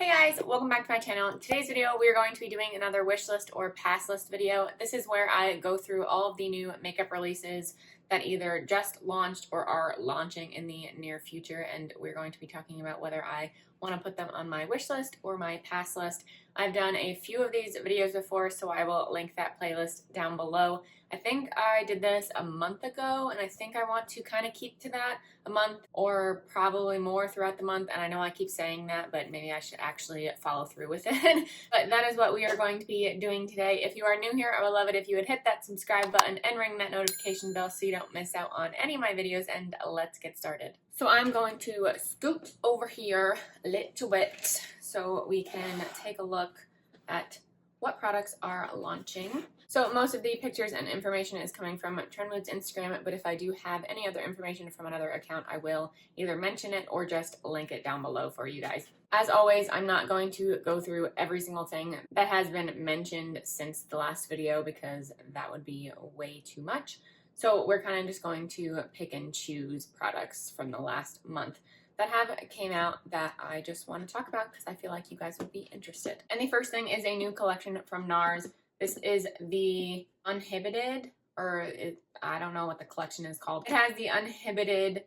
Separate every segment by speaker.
Speaker 1: Hey guys, welcome back to my channel. In today's video, we are going to be doing another wish list or pass list video. This is where I go through all of the new makeup releases that either just launched or are launching in the near future, and we're going to be talking about whether I want to put them on my wish list or my pass list. I've done a few of these videos before, so I will link that playlist down below. I think I did this a month ago, and I think I want to kind of keep to that a month or probably more throughout the month. And I know I keep saying that, but maybe I should actually follow through with it. But that is what we are going to be doing today. If you are new here, I would love it if you would hit that subscribe button and ring that notification bell so you don't miss out on any of my videos, and let's get started. So I'm going to scoot over here a little bit so we can take a look at what products are launching. So most of the pictures and information is coming from Trendmood's Instagram, but if I do have any other information from another account, I will either mention it or just link it down below for you guys. As always, I'm not going to go through every single thing that has been mentioned since the last video because that would be way too much. So we're kind of just going to pick and choose products from the last month that have came out that I just want to talk about because I feel like you guys would be interested. And the first thing is a new collection from Nars. This is the Uninhibited, I don't know what the collection is called. It has the Uninhibited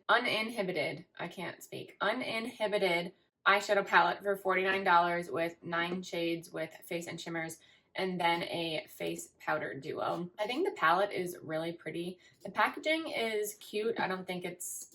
Speaker 1: Eyeshadow Palette for $49 with 9 shades with face and shimmers, and then a face powder duo. I think the palette is really pretty. The packaging is cute. I don't think it's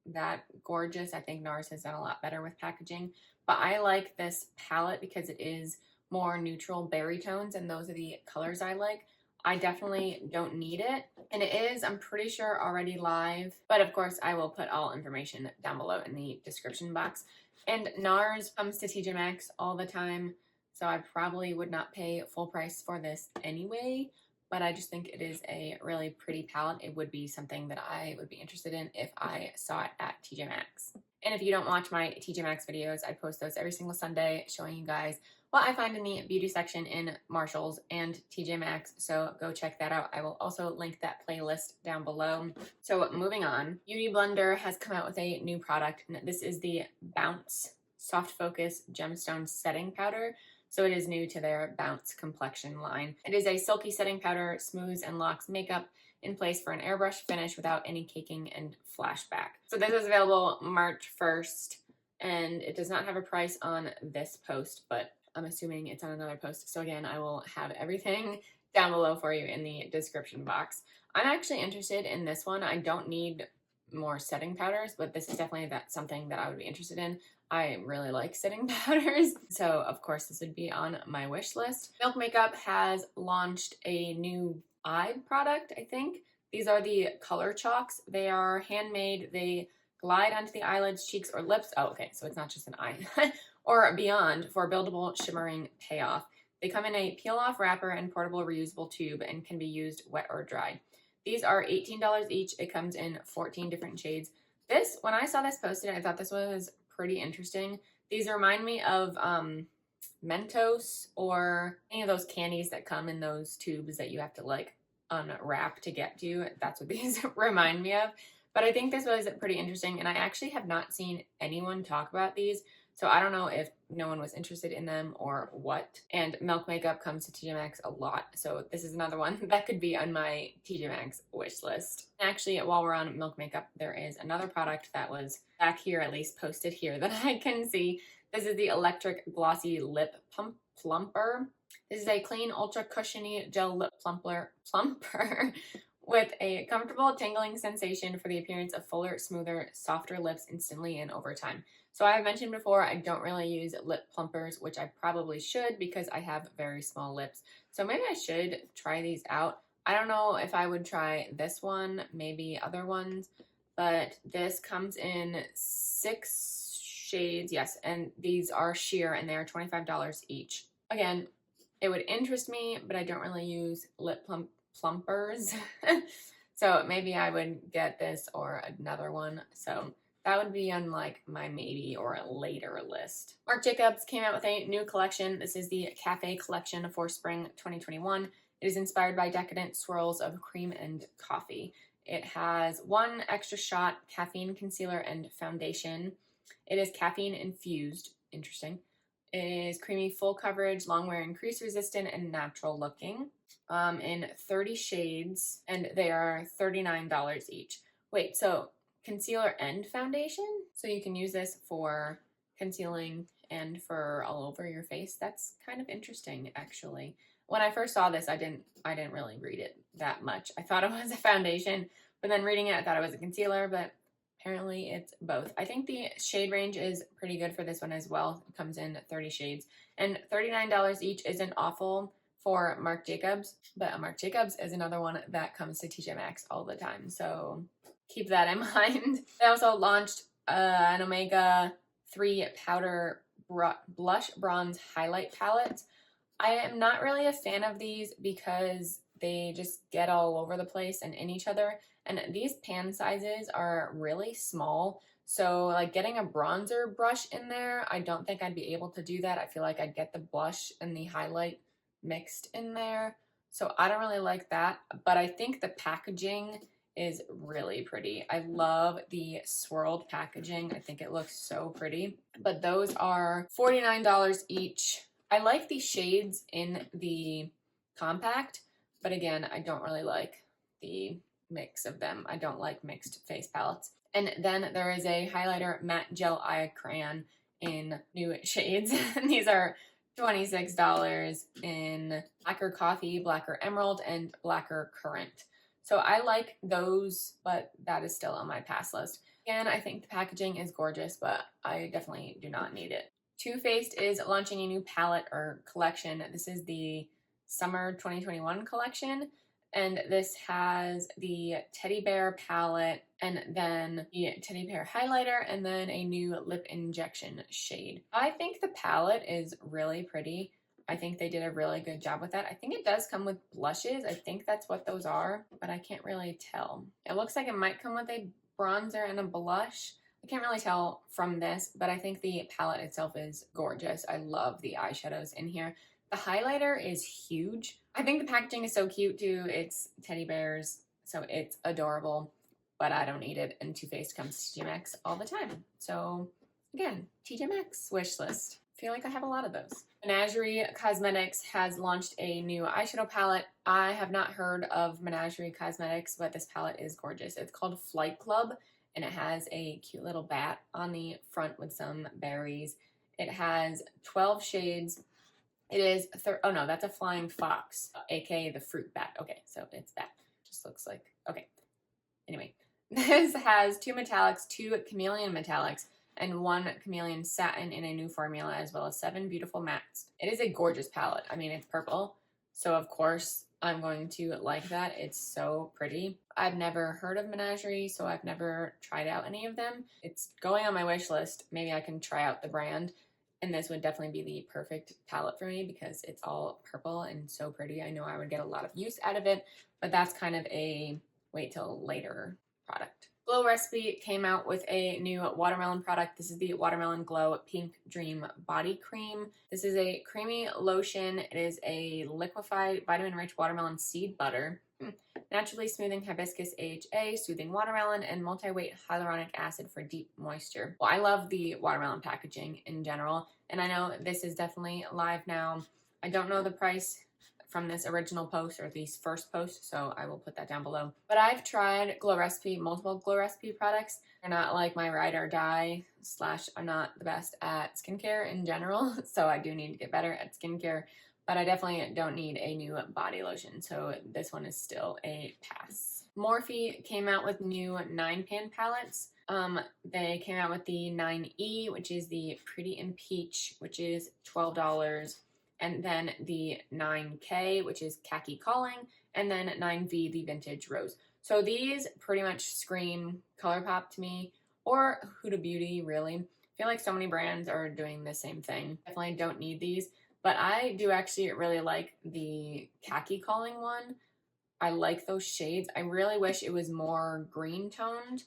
Speaker 1: that gorgeous. I think Nars has done a lot better with packaging, but I like this palette because it is more neutral berry tones, and those are the colors I like. I definitely don't need it, and it is, I'm pretty sure, already live, but of course I will put all information down below in the description box. And Nars comes to TJ Maxx all the time, so I probably would not pay full price for this anyway, but I just think it is a really pretty palette. It would be something that I would be interested in if I saw it at TJ Maxx. And if you don't watch my TJ Maxx videos, I post those every single Sunday showing you guys what I find in the beauty section in Marshalls and TJ Maxx, so go check that out. I will also link that playlist down below. So moving on, Beauty Blender has come out with a new product, and this is the Bounce Soft Focus Gemstone Setting Powder. So it is new to their Bounce complexion line. It is a silky setting powder, smooths and locks makeup in place for an airbrush finish without any caking and flashback. So this is available March 1st, and it does not have a price on this post, but I'm assuming it's on another post. So again, I will have everything down below for you in the description box. I'm actually interested in this one. I don't need more setting powders, but this is definitely something that I would be interested in. I really like setting powders, so of course this would be on my wish list. Milk Makeup has launched a new eye product, I think. These are the color chalks. They are handmade. They glide onto the eyelids, cheeks, or lips. Oh, okay, so it's not just an eye. Or beyond for buildable shimmering payoff. They come in a peel-off wrapper and portable reusable tube and can be used wet or dry. These are $18 each. It comes in 14 different shades. This, when I saw this posted, I thought this was pretty interesting. These remind me of Mentos or any of those candies that come in those tubes that you have to like unwrap to get to. That's what these remind me of. But I think this was pretty interesting, and I actually have not seen anyone talk about these. So I don't know if no one was interested in them or what. And Milk Makeup comes to TJ Maxx a lot, so this is another one that could be on my TJ Maxx wish list. Actually, while we're on Milk Makeup, there is another product that was back here, at least posted here, that I can see. This is the Electric Glossy Lip Plumper. This is a clean, ultra cushiony gel lip plumper with a comfortable tingling sensation for the appearance of fuller, smoother, softer lips instantly and over time. So I have mentioned before, I don't really use lip plumpers, which I probably should because I have very small lips. So maybe I should try these out. I don't know if I would try this one, maybe other ones, but this comes in 6 shades, yes, and these are sheer and they are $25 each. Again, it would interest me, but I don't really use lip plumpers. So maybe I would get this or another one. So that would be on like my maybe or a later list. Marc Jacobs came out with a new collection. This is the Cafe Collection for Spring 2021. It is inspired by decadent swirls of cream and coffee. It has 1 extra shot caffeine concealer and foundation. It is caffeine infused. Interesting. It is creamy, full coverage, long wear, crease resistant, and natural looking. In 30 shades, and they are $39 each. Wait, so concealer and foundation? So you can use this for concealing and for all over your face. That's kind of interesting, actually. When I first saw this, I didn't really read it that much. I thought it was a foundation, but then reading it, I thought it was a concealer, but apparently it's both. I think the shade range is pretty good for this one as well. It comes in 30 shades, and $39 each isn't awful for Marc Jacobs, but Marc Jacobs is another one that comes to TJ Maxx all the time, so keep that in mind. They also launched an Omega 3 powder blush bronze highlight palette. I am not really a fan of these because they just get all over the place and in each other, and these pan sizes are really small, so like getting a bronzer brush in there, I don't think I'd be able to do that. I feel like I'd get the blush and the highlight mixed in there, so I don't really like that, but I think the packaging is really pretty. I love the swirled packaging. I think it looks so pretty, but those are $49 each. I like the shades in the compact, but again, I don't really like the mix of them. I don't like mixed face palettes. And then there is a highlighter matte gel eye crayon in new shades. These are $26 in Blacker Coffee, Blacker Emerald, and Blacker Currant. So I like those, but that is still on my pass list. Again, I think the packaging is gorgeous, but I definitely do not need it. Too Faced is launching a new palette or collection. This is the Summer 2021 collection, and this has the Teddy Bear palette, and then the Teddy Bear highlighter, and then a new lip injection shade. I think the palette is really pretty. I think they did a really good job with that. I think it does come with blushes. I think that's what those are, but I can't really tell. It looks like it might come with a bronzer and a blush. I can't really tell from this, but I think the palette itself is gorgeous. I love the eyeshadows in here. The highlighter is huge. I think the packaging is so cute too. It's teddy bears, so it's adorable, but I don't need it, and Too Faced comes to TJ Maxx all the time. So again, TJ Maxx wish list. I feel like I have a lot of those. Menagerie Cosmetics has launched a new eyeshadow palette. I have not heard of Menagerie Cosmetics, but this palette is gorgeous. It's called Flight Club, and it has a cute little bat on the front with some berries. It has 12 shades. It is, oh no, that's a flying fox, aka the fruit bat. Okay, so it's that. Just looks like, okay. Anyway, this has 2 metallics, 2 chameleon metallics, and 1 chameleon satin in a new formula, as well as 7 beautiful mattes. It is a gorgeous palette. I mean, it's purple, so of course I'm going to like that. It's so pretty. I've never heard of Menagerie, so I've never tried out any of them. It's going on my wish list. Maybe I can try out the brand, and this would definitely be the perfect palette for me because it's all purple and so pretty. I know I would get a lot of use out of it, but that's kind of a wait till later product. Glow Recipe came out with a new watermelon product. This is the Watermelon Glow Pink Dream Body Cream. This is a creamy lotion. It is a liquefied vitamin-rich watermelon seed butter, naturally smoothing hibiscus AHA, soothing watermelon, and multi-weight hyaluronic acid for deep moisture. Well, I love the watermelon packaging in general, and I know this is definitely live now. I don't know the price from this original post or these first posts, so I will put that down below. But I've tried Glow Recipe, multiple Glow Recipe products. They're not like my ride or die / I'm not the best at skincare in general, so I do need to get better at skincare, but I definitely don't need a new body lotion, so this one is still a pass. Morphe came out with new 9-pan palettes. They came out with the 9E, which is the Pretty in Peach, which is $12. And then the 9K, which is Khaki Calling, and then 9V, the Vintage Rose. So these pretty much scream ColourPop to me, or Huda Beauty, really. I feel like so many brands are doing the same thing. Definitely don't need these, but I do actually really like the Khaki Calling one. I like those shades. I really wish it was more green toned,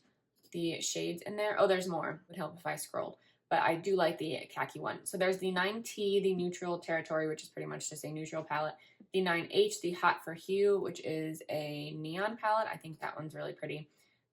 Speaker 1: the shades in there. Oh, there's more. It would help if I scrolled. But I do like the khaki one. So there's the 9T, the Neutral Territory, which is pretty much just a neutral palette. The 9H, the Hot for Hue, which is a neon palette. I think that one's really pretty.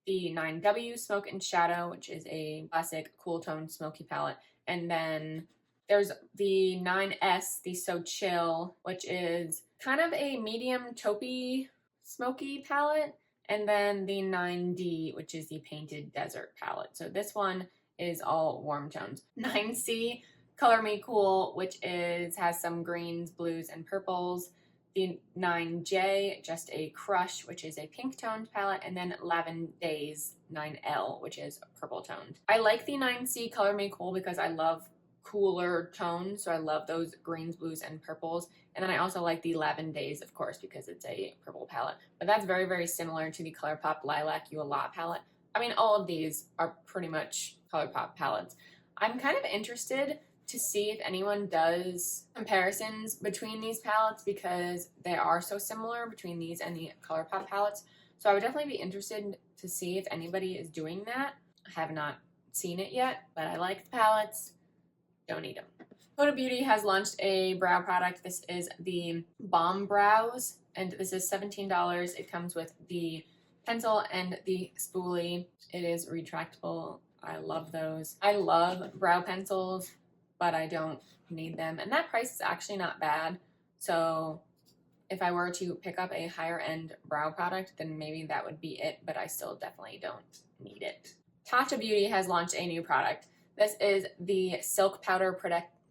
Speaker 1: The 9W, Smoke and Shadow, which is a classic cool tone smoky palette. And then There's the 9S, the So Chill, which is kind of a medium taupey, smoky palette. And then the 9D, which is the Painted Desert palette. So this one is all warm tones. 9C, Color Me Cool, which has some greens, blues, and purples. The 9J, Just a Crush, which is a pink toned palette. And then 11 Days 9L, which is purple toned. I like the 9C Color Me Cool because I love cooler tones, so I love those greens, blues, and purples. And then I also like the 11 Days, of course, because it's a purple palette. But that's very, very similar to the ColourPop Lilac You a Lot palette. I mean, all of these are pretty much ColourPop palettes. I'm kind of interested to see if anyone does comparisons between these palettes because they are so similar between these and the ColourPop palettes. So I would definitely be interested to see if anybody is doing that. I have not seen it yet, but I like the palettes. Don't need them. Huda Beauty has launched a brow product. This is the Balm Brows, and this is $17. It comes with the pencil and the spoolie. It is retractable. I love those. I love brow pencils, but I don't need them. And that price is actually not bad. So if I were to pick up a higher end brow product, then maybe that would be it, but I still definitely don't need it. Tatcha Beauty has launched a new product. This is the Silk Powder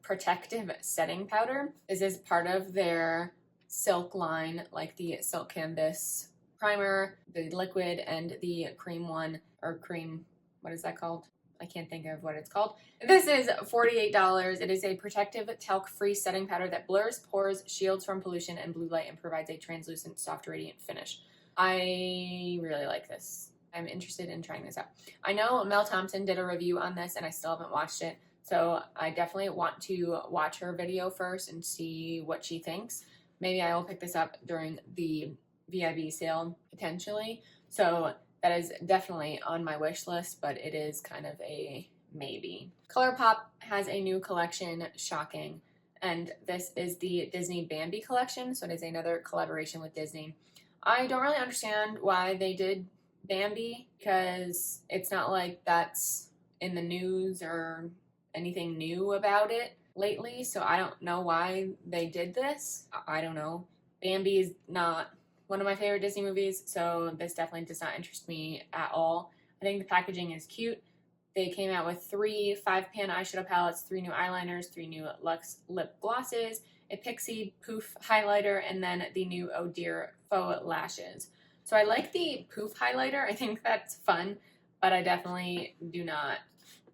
Speaker 1: Protective Setting Powder. This is part of their Silk line, like the Silk Canvas Primer, the liquid, and the cream one, or cream, what is that called? I can't think of what it's called. This is $48. It is a protective talc-free setting powder that blurs pores, shields from pollution and blue light, and provides a translucent, soft, radiant finish. I really like this. I'm interested in trying this out. I know Mel Thompson did a review on this and I still haven't watched it. So I definitely want to watch her video first and see what she thinks. Maybe I will pick this up during the VIB sale potentially. So that is definitely on my wish list, but it is kind of a maybe. ColourPop has a new collection, shocking. And this is the Disney Bambi collection. So it is another collaboration with Disney. I don't really understand why they did Bambi because it's not like that's in the news or anything new about it lately, so I don't know why they did this. I don't know. Bambi is not one of my favorite Disney movies, so this definitely does not interest me at all. I think the packaging is cute. They came out with 3 5-pan eyeshadow palettes, 3 new eyeliners, 3 new luxe lip glosses, a pixie poof highlighter, and then the new Oh Dear faux lashes. So I like the poof highlighter. I think that's fun, but I definitely do not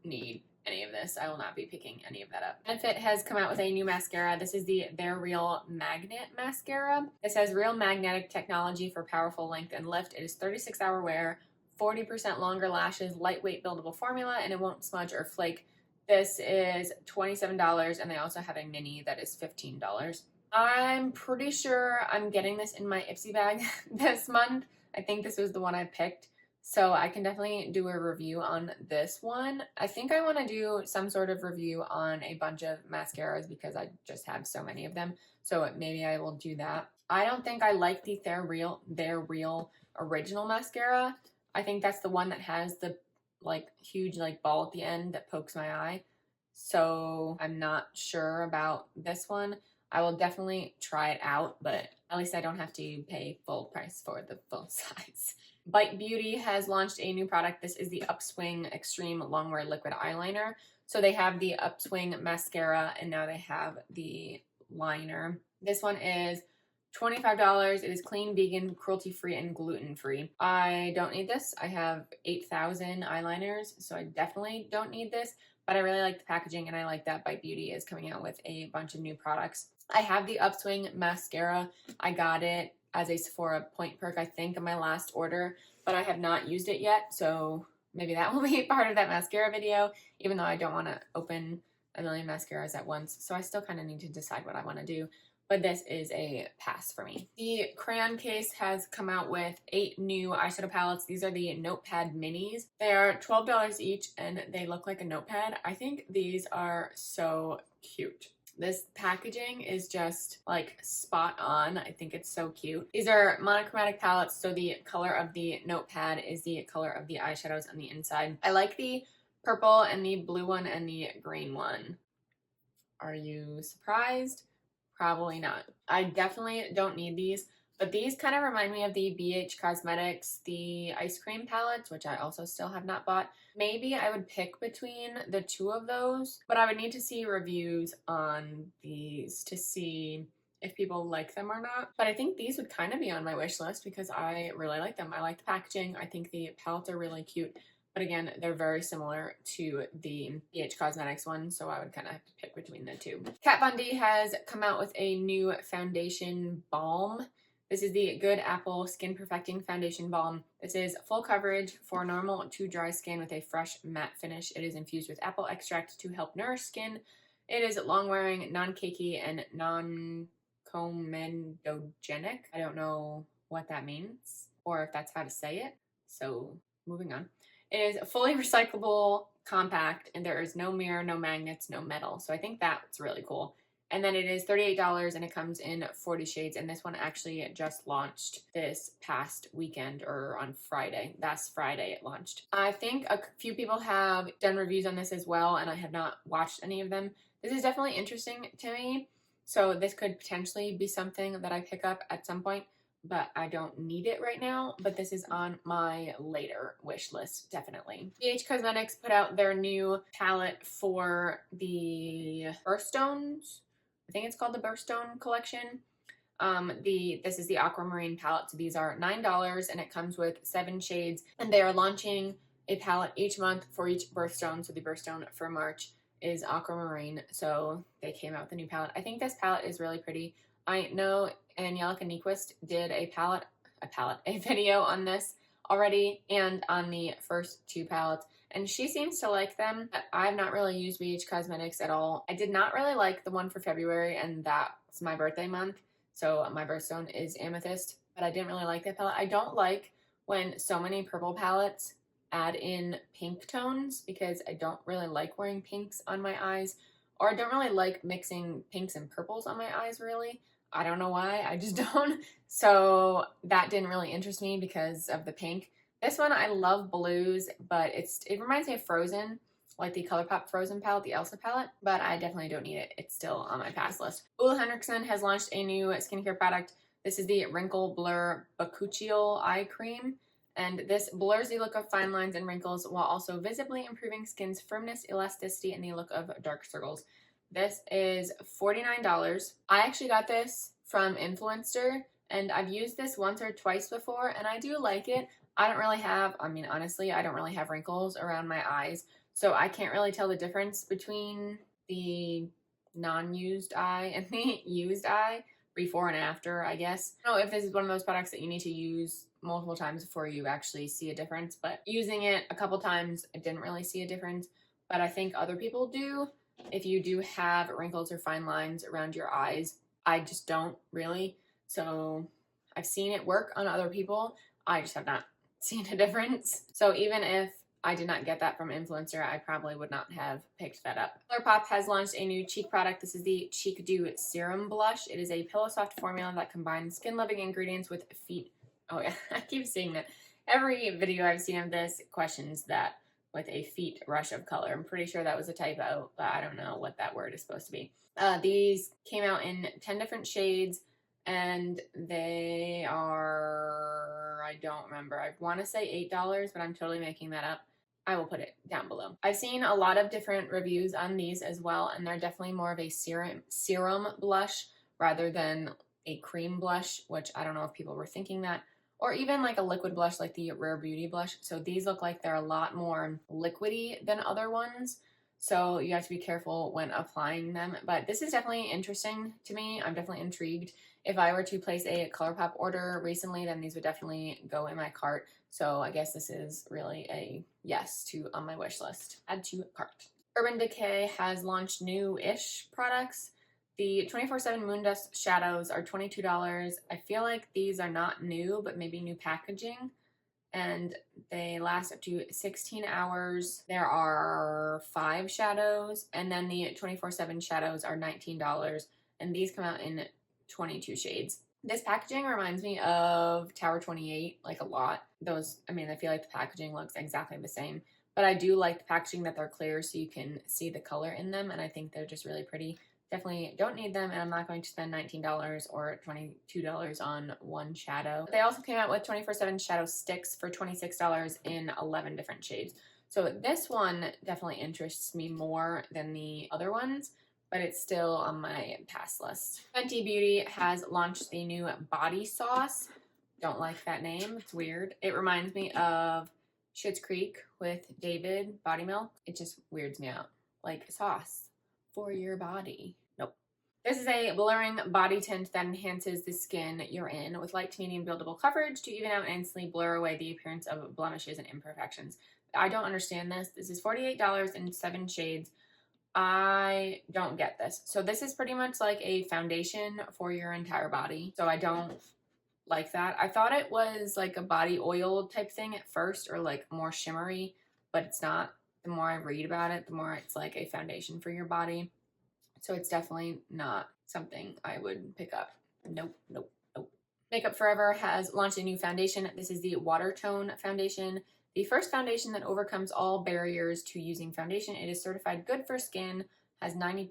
Speaker 1: need any of this. I will not be picking any of that up. Benefit has come out with a new mascara. This is the They're Real Magnet Mascara. This has real magnetic technology for powerful length and lift. It is 36-hour wear, 40% longer lashes, lightweight buildable formula, and it won't smudge or flake. This is $27, and they also have a mini that is $15. I'm pretty sure I'm getting this in my Ipsy bag this month. I think this was the one I picked. So I can definitely do a review on this one. I think I want to do some sort of review on a bunch of mascaras because I just have so many of them. So maybe I will do that. I don't think I like the They're Real original mascara. I think that's the one that has the huge ball at the end that pokes my eye. So I'm not sure about this one. I will definitely try it out, but at least I don't have to pay full price for the full size. Bite Beauty has launched a new product. This is the Upswing Extreme Longwear Liquid Eyeliner. So they have the Upswing Mascara, and now they have the liner. This one is $25. It is clean, vegan, cruelty-free, and gluten-free. I don't need this. I have 8,000 eyeliners, so I definitely don't need this. But I really like the packaging, and I like that Bite Beauty is coming out with a bunch of new products. I have the Upswing Mascara. I got it as a Sephora point perk, I think, in my last order, but I have not used it yet, so maybe that will be part of that mascara video, even though I don't want to open a million mascaras at once, so I still kind of need to decide what I want to do, but this is a pass for me. The Crayon Case has come out with 8 new eyeshadow palettes. These are the Notepad Minis. They are $12 each, and they look like a notepad. I think these are so cute. This packaging is just spot on. I think it's so cute. These are monochromatic palettes, so the color of the notepad is the color of the eyeshadows on the inside. I like the purple and the blue one and the green one. Are you surprised? Probably not. I definitely don't need these, but these kind of remind me of the BH Cosmetics, the ice cream palettes, which I also still have not bought. Maybe I would pick between the two of those, but I would need to see reviews on these to see if people like them or not. But I think these would kind of be on my wish list because I really like them. I like the packaging. I think the palettes are really cute. But again, they're very similar to the BH Cosmetics one, so I would kind of have to pick between the two. Kat Von D has come out with a new foundation balm. This is the Good Apple Skin Perfecting Foundation Balm. This is full coverage for normal to dry skin with a fresh matte finish. It is infused with apple extract to help nourish skin. It is long-wearing, non-cakey, and non-comedogenic. I don't know what that means or if that's how to say it, so moving on. It is fully recyclable, compact, and there is no mirror, no magnets, no metal. So I think that's really cool. And then it is $38 and it comes in 40 shades. And this one actually just launched this past weekend or on Friday. Last Friday it launched. I think a few people have done reviews on this as well, and I have not watched any of them. This is definitely interesting to me. So this could potentially be something that I pick up at some point, but I don't need it right now. But this is on my later wish list, definitely. BH Cosmetics put out their new palette for the Birthstones. I think it's called the Birthstone collection. This is the Aquamarine palette. So these are $9 and it comes with 7 shades. And they are launching a palette each month for each birthstone. So the birthstone for March is Aquamarine. So they came out with a new palette. I think this palette is really pretty. I know Angelica Nyqvist did a video on this already and on the first 2 palettes, and she seems to like them. But I've not really used BH Cosmetics at all. I did not really like the one for February, and that's my birthday month, so my birthstone is Amethyst, but I didn't really like that palette. I don't like when so many purple palettes add in pink tones because I don't really like wearing pinks on my eyes, or I don't really like mixing pinks and purples on my eyes, really. I don't know why, I just don't. So that didn't really interest me because of the pink. This one, I love blues, but it reminds me of Frozen, like the ColourPop Frozen palette, the Elsa palette, but I definitely don't need it. It's still on my pass list. Ole Henriksen has launched a new skincare product. This is the Wrinkle Blur Bakuchiol Eye Cream, and this blurs the look of fine lines and wrinkles while also visibly improving skin's firmness, elasticity, and the look of dark circles. This is $49. I actually got this from Influencer, and I've used this once or twice before, and I do like it. Honestly, I don't really have wrinkles around my eyes, so I can't really tell the difference between the non-used eye and the used eye, before and after, I guess. I don't know if this is one of those products that you need to use multiple times before you actually see a difference, but using it a couple times, I didn't really see a difference, but I think other people do. If you do have wrinkles or fine lines around your eyes, I just don't really. So I've seen it work on other people. I just have not seen a difference. So even if I did not get that from Influencer, I probably would not have picked that up. ColourPop has launched a new cheek product. This is the Cheek Dew Serum Blush. It is a pillow soft formula that combines skin-loving ingredients with feet. Oh yeah, I keep seeing that. Every video I've seen of this questions that with a feet rush of color. I'm pretty sure that was a typo, but I don't know what that word is supposed to be. These came out in 10 different shades, and they are, I don't remember. I want to say $8, but I'm totally making that up. I will put it down below. I've seen a lot of different reviews on these as well, and they're definitely more of a serum blush rather than a cream blush, which I don't know if people were thinking that, or even like a liquid blush like the Rare Beauty blush. So these look like they're a lot more liquidy than other ones, so you have to be careful when applying them. But this is definitely interesting to me. I'm definitely intrigued. If I were to place a ColourPop order recently, then these would definitely go in my cart. So I guess this is really a yes to on my wish list. Add to cart. Urban Decay has launched new-ish products. The 24/7 Moondust shadows are $22. I feel like these are not new, but maybe new packaging, and they last up to 16 hours. There are 5 shadows, and then the 24/7 shadows are $19, and these come out in 22 shades. This packaging reminds me of Tower 28, like a lot. I feel like the packaging looks exactly the same, but I do like the packaging that they're clear so you can see the color in them, and I think they're just really pretty. Definitely don't need them, and I'm not going to spend $19 or $22 on one shadow. They also came out with 24/7 shadow sticks for $26 in 11 different shades. So this one definitely interests me more than the other ones, but it's still on my pass list. Fenty Beauty has launched the new body sauce. Don't like that name. It's weird. It reminds me of Schitt's Creek with David Body Milk. It just weirds me out. Like sauce for your body. Nope. This is a blurring body tint that enhances the skin you're in with light to medium buildable coverage to even out and instantly blur away the appearance of blemishes and imperfections. I don't understand this. This is $48 in 7 shades. I don't get this. So this is pretty much like a foundation for your entire body. So I don't like that. I thought it was like a body oil type thing at first, or like more shimmery, but it's not. The more I read about it, the more it's like a foundation for your body. So it's definitely not something I would pick up. Nope, nope, nope. Makeup Forever has launched a new foundation. This is the Watertone foundation. The first foundation that overcomes all barriers to using foundation. It is certified good for skin, has 94%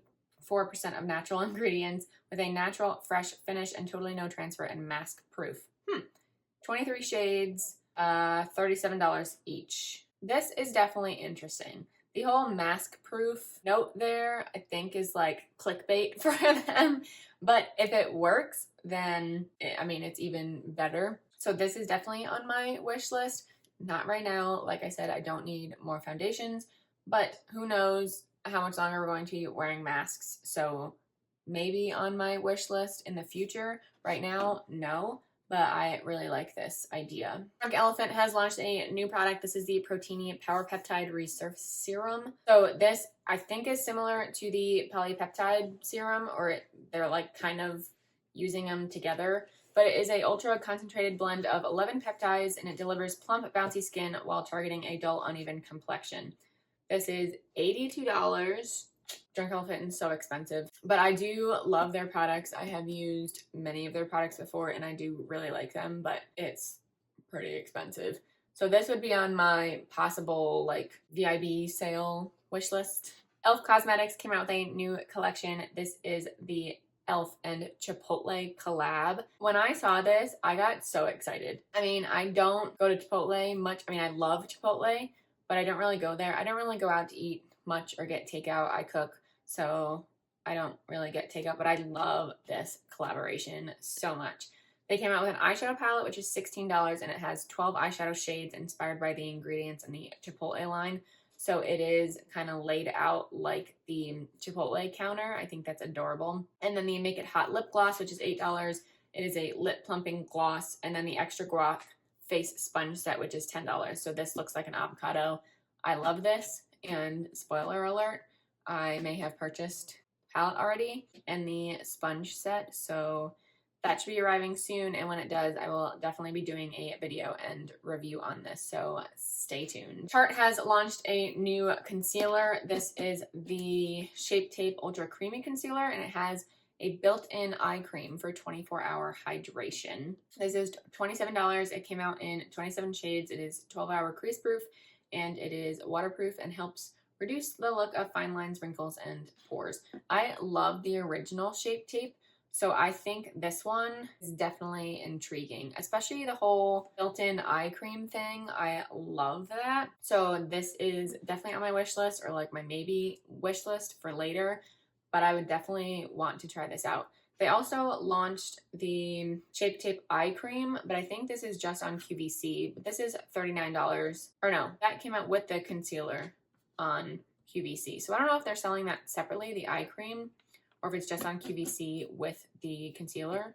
Speaker 1: of natural ingredients with a natural, fresh finish and totally no transfer and mask proof. 23 shades, $37 each. This is definitely interesting. The whole mask proof note there, I think, is like clickbait for them. But if it works, then, I mean, it's even better. So this is definitely on my wish list. Not right now. Like I said, I don't need more foundations. But who knows how much longer we're going to be wearing masks. So maybe on my wish list in the future. Right now, no. But I really like this idea. Drunk Elephant has launched a new product. This is the Proteini Power Peptide Resurface Serum. So this, I think, is similar to the Polypeptide Serum, or they're like kind of using them together. But it is a ultra concentrated blend of 11 peptides, and it delivers plump, bouncy skin while targeting a dull, uneven complexion. This is $82. Drunk Elephant is so expensive, but I do love their products. I have used many of their products before, and I do really like them, but it's pretty expensive. So this would be on my possible like VIB sale wish list. e.l.f. Cosmetics came out with a new collection. This is the e.l.f. and Chipotle collab. When I saw this, I got so excited. I mean, I don't go to Chipotle much. I mean, I love Chipotle, but I don't really go there. I don't really go out to eat much or get takeout. I cook, so I don't really get takeout, but I love this collaboration so much. They came out with an eyeshadow palette, which is $16, and it has 12 eyeshadow shades inspired by the ingredients in the Chipotle line. So it is kind of laid out like the Chipotle counter. I think that's adorable. And then the Make It Hot lip gloss, which is $8. It is a lip plumping gloss, and then the Extra Guac face sponge set, which is $10. So this looks like an avocado. I love this. And spoiler alert, I may have purchased palette already and the sponge set, so that should be arriving soon, and when it does, I will definitely be doing a video and review on this, so stay tuned. Tarte has launched a new concealer. This is the Shape Tape Ultra Creamy Concealer, and it has a built-in eye cream for 24-hour hydration. This is $27. It came out in 27 shades. It is 12-hour crease proof, and it is waterproof and helps reduce the look of fine lines, wrinkles, and pores. I love the original Shape Tape, so I think this one is definitely intriguing, especially the whole built-in eye cream thing. I love that. So this is definitely on my wish list, or like my maybe wish list for later, but I would definitely want to try this out. They also launched the Shape Tape Eye Cream, but I think this is just on QVC. But this is $39. Or no, that came out with the concealer on QVC. So I don't know if they're selling that separately, the eye cream, or if it's just on QVC with the concealer.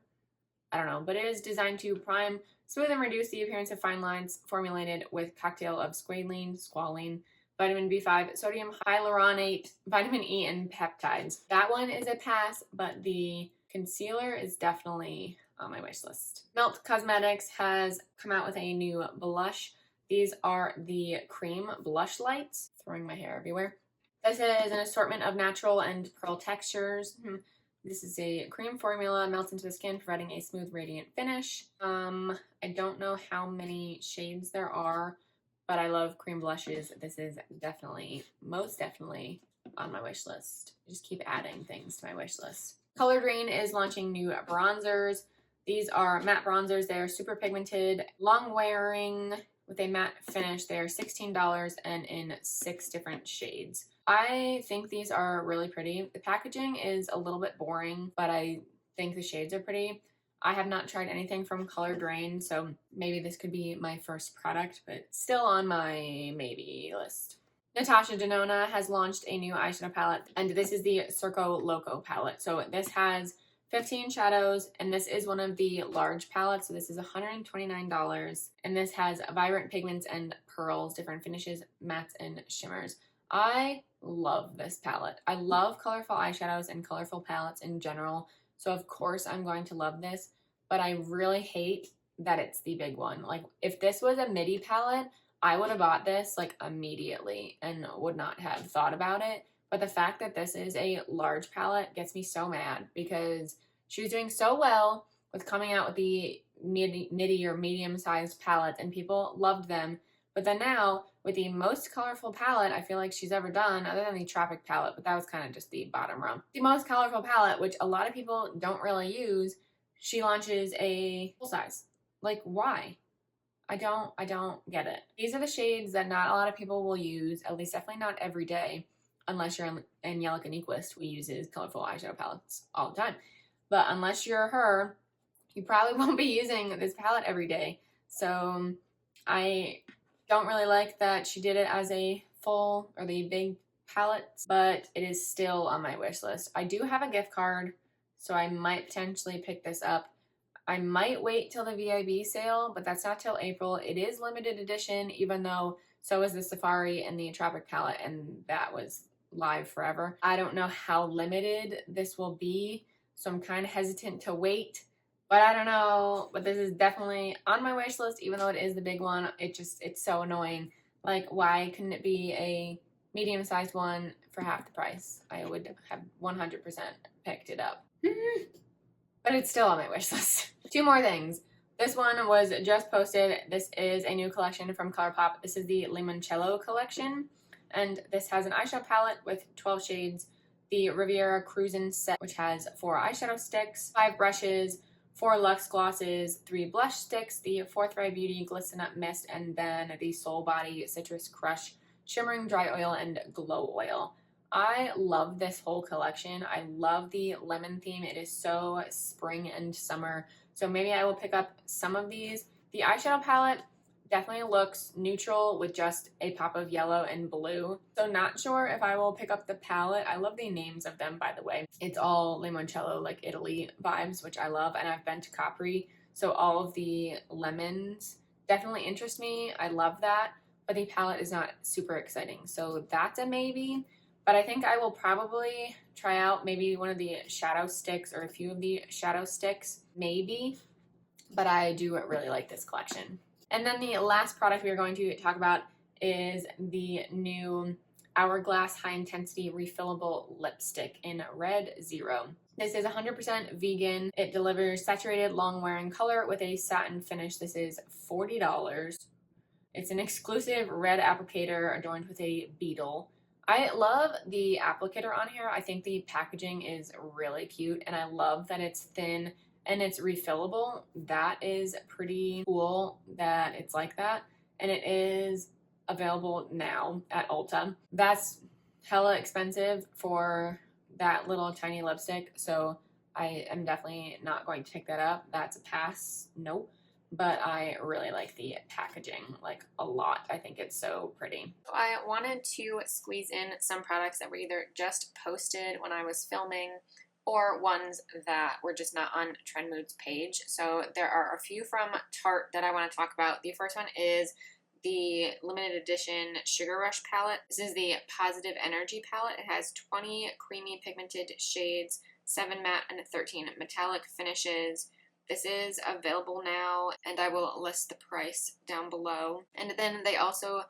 Speaker 1: I don't know, but it is designed to prime, smooth, and reduce the appearance of fine lines, formulated with cocktail of squalene, vitamin B5, sodium hyaluronate, vitamin E, and peptides. That one is a pass, but the concealer is definitely on my wish list. Melt Cosmetics has come out with a new blush. These are the cream blush lights. Throwing my hair everywhere. This is an assortment of natural and pearl textures. This is a cream formula, melts into the skin, providing a smooth, radiant finish. I don't know how many shades there are, but I love cream blushes. This is definitely, most definitely on my wish list. I just keep adding things to my wish list. ColouredRaine is launching new bronzers. These are matte bronzers. They are super pigmented, long wearing with a matte finish. They are $16 and in 6 different shades. I think these are really pretty. The packaging is a little bit boring, but I think the shades are pretty. I have not tried anything from ColouredRaine, so maybe this could be my first product, but still on my maybe list. Natasha Denona has launched a new eyeshadow palette, and this is the Circo Loco palette. So this has 15 shadows, and this is one of the large palettes, so this is $129, and this has vibrant pigments and pearls, different finishes, mattes, and shimmers. I love this palette. I love colorful eyeshadows and colorful palettes in general, so of course I'm going to love this, but I really hate that it's the big one. Like, if this was a midi palette, I would have bought this like immediately and would not have thought about it. But the fact that this is a large palette gets me so mad, because she was doing so well with coming out with the midi or medium-sized palettes, and people loved them. But then now, with the most colorful palette I feel like she's ever done, other than the Tropic palette, but that was kind of just the bottom rung. The most colorful palette, which a lot of people don't really use, she launches a full size. Like, why? I don't get it. These are the shades that not a lot of people will use, at least definitely not every day, unless you're Angelica Nyqvist, who uses colorful eyeshadow palettes all the time. But unless you're her, you probably won't be using this palette every day. So I don't really like that she did it as a full or the big palette, but it is still on my wish list. I do have a gift card, so I might potentially pick this up. I might wait till the VIB sale, but that's not till April. It is limited edition, even though so is the Safari and the Tropic palette, and that was live forever. I don't know how limited this will be, so I'm kind of hesitant to wait. But I don't know, but this is definitely on my wish list, even though it is the big one. It's so annoying. Like, why couldn't it be a medium-sized one for half the price? I would have 100% picked it up. But it's still on my wish list. 2 more things. This one was just posted. This is a new collection from ColourPop. This is the Limoncello collection, and this has an eyeshadow palette with 12 shades, the Riviera Cruisin' set, which has 4 eyeshadow sticks, 5 brushes, 4 luxe glosses, 3 blush sticks, the Forthright Beauty Glisten Up Mist, and then the Soul Body Citrus Crush Shimmering Dry Oil and Glow Oil. I love this whole collection. I love the lemon theme. It is so spring and summer. So maybe I will pick up some of these. The eyeshadow palette definitely looks neutral with just a pop of yellow and blue. So not sure if I will pick up the palette. I love the names of them, by the way. It's all limoncello, like Italy vibes, which I love. And I've been to Capri, so all of the lemons definitely interest me. I love that. But the palette is not super exciting. So that's a maybe. But I think I will probably try out maybe one of the shadow sticks or a few of the shadow sticks, maybe. But I do really like this collection. And then the last product we are going to talk about is the new Hourglass High Intensity Refillable Lipstick in Red Zero. This is 100% vegan. It delivers saturated, long-wearing color with a satin finish. This is $40. It's an exclusive red applicator adorned with a beetle. I love the applicator on here. I think the packaging is really cute, and I love that it's thin and it's refillable. That is pretty cool that it's like that, and it is available now at Ulta. That's hella expensive for that little tiny lipstick, so I am definitely not going to pick that up. That's a pass. Nope. But I really like the packaging, like, a lot. I think it's so pretty. So I wanted to squeeze in some products that were either just posted when I was filming or ones that were just not on Trend Mood's page. So there are a few from Tarte that I want to talk about. The first one is the limited edition Sugar Rush palette. This is the Positive Energy palette. It has 20 creamy pigmented shades, 7 matte and 13 metallic finishes. This is available now, and I will list the price down below. And then they also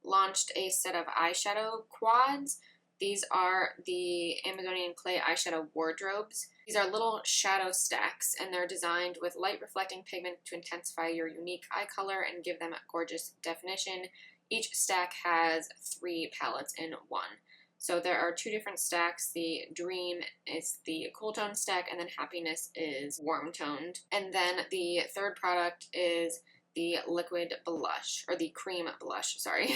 Speaker 1: launched a set of eyeshadow quads. These are the Amazonian Clay eyeshadow wardrobes. These are little shadow stacks, and they're designed with light reflecting pigment to intensify your unique eye color and give them a gorgeous definition. Each stack has 3 palettes in one. So there are two different stacks. The Dream is the cool tone stack, and then Happiness is warm toned. And then the third product is the liquid blush, or the cream blush, sorry.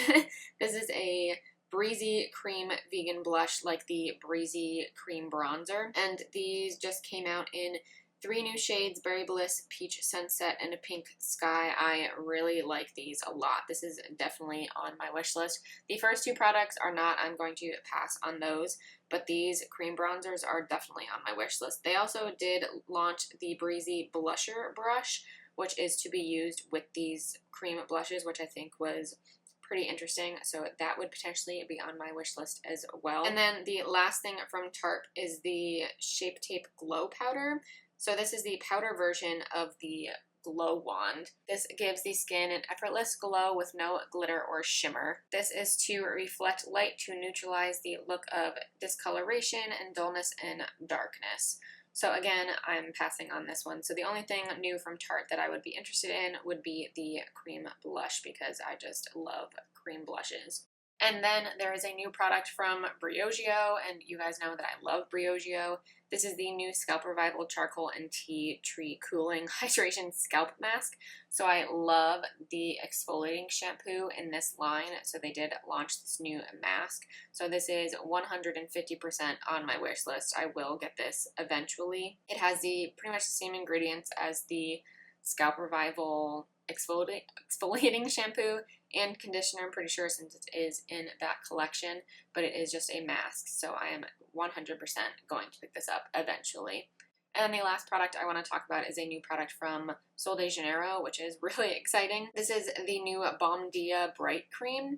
Speaker 1: This is a breezy cream vegan blush, like the breezy cream bronzer. And these just came out in 3 new shades: Berry Bliss, Peach Sunset, and a Pink Sky. I really like these a lot. This is definitely on my wish list. The first 2 products are not. I'm going to pass on those, but these cream bronzers are definitely on my wish list. They also did launch the Breezy Blusher Brush, which is to be used with these cream blushes, which I think was pretty interesting, so that would potentially be on my wish list as well. And then the last thing from Tarte is the Shape Tape Glow Powder. So this is the powder version of the Glow Wand. This gives the skin an effortless glow with no glitter or shimmer. This is to reflect light to neutralize the look of discoloration and dullness and darkness. So again, I'm passing on this one. So the only thing new from Tarte that I would be interested in would be the cream blush, because I just love cream blushes. And then there is a new product from Briogeo, and you guys know that I love Briogeo. This is the new Scalp Revival Charcoal and Tea Tree Cooling Hydration Scalp Mask. So I love the exfoliating shampoo in this line, so they did launch this new mask. So this is 150% on my wish list. I will get this eventually. It has pretty much the same ingredients as the Scalp Revival exfoliating shampoo and conditioner, I'm pretty sure, since it is in that collection, but it is just a mask, so I am 100% going to pick this up eventually. And then the last product I want to talk about is a new product from Sol de Janeiro, which is really exciting. This is the new Balm Dia Bright Cream.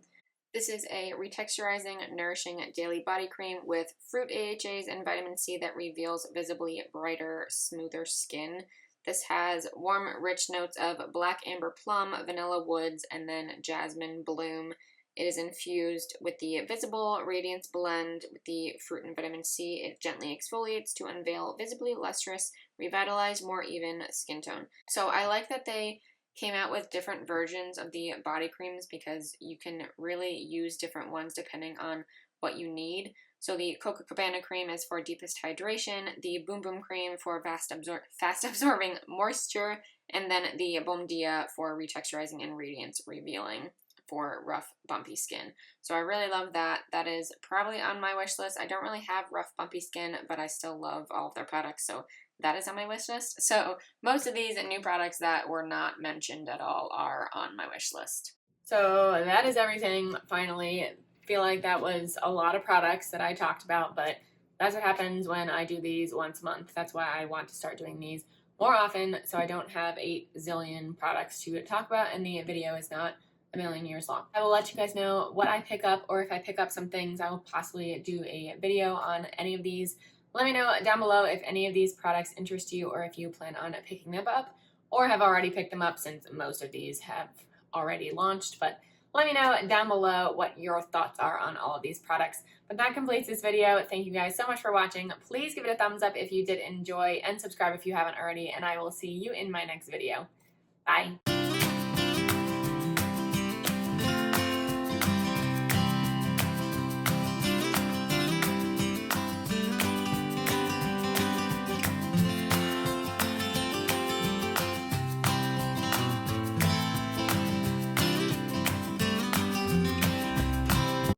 Speaker 1: This is a retexturizing, nourishing daily body cream with fruit AHAs and vitamin C that reveals visibly brighter, smoother skin. This has warm, rich notes of black amber plum, vanilla woods, and then jasmine bloom. It is infused with the Visible Radiance blend with the fruit and vitamin C. It gently exfoliates to unveil visibly lustrous, revitalized, more even skin tone. So I like that they came out with different versions of the body creams, because you can really use different ones depending on what you need. So the Coco Cabana cream is for deepest hydration, the Boom Boom cream for fast absorbing moisture, and then the Balm Dia for retexturizing and radiance revealing for rough, bumpy skin. So I really love that. That is probably on my wish list. I don't really have rough, bumpy skin, but I still love all of their products, so that is on my wish list. So most of these new products that were not mentioned at all are on my wish list. So that is everything, finally. Feel like that was a lot of products that I talked about, but that's what happens when I do these once a month. That's why I want to start doing these more often, so I don't have 8 zillion products to talk about and the video is not a million years long. I will let you guys know what I pick up, or if I pick up some things, I will possibly do a video on any of these. Let me know down below if any of these products interest you, or if you plan on picking them up or have already picked them up, since most of these have already launched. But let me know down below what your thoughts are on all of these products. But that completes this video. Thank you guys so much for watching. Please give it a thumbs up if you did enjoy, and subscribe if you haven't already, and I will see you in my next video. Bye.